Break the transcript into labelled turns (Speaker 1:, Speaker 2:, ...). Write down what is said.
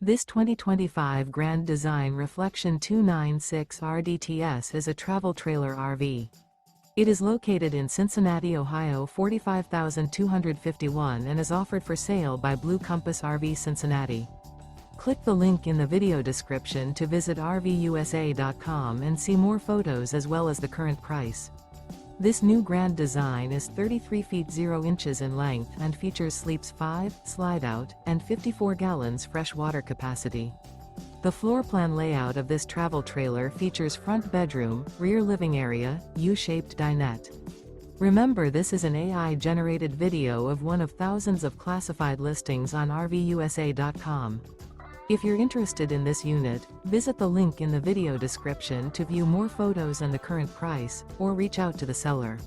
Speaker 1: This 2025 Grand Design Reflection 296 RDTS is a travel trailer RV. It is located in Cincinnati, Ohio 45251 and is offered for sale by Blue Compass RV Cincinnati. Click the link in the video description to visit RVUSA.com and see more photos as well as the current price. This new Grand Design is 33 feet 0 inches in length and features sleeps 5, slide-out, and 54 gallons fresh water capacity. The floor plan layout of this travel trailer features front bedroom, rear living area, U-shaped dinette. Remember, this is an AI-generated video of one of thousands of classified listings on RVUSA.com. If you're interested in this unit, visit the link in the video description to view more photos and the current price, or reach out to the seller.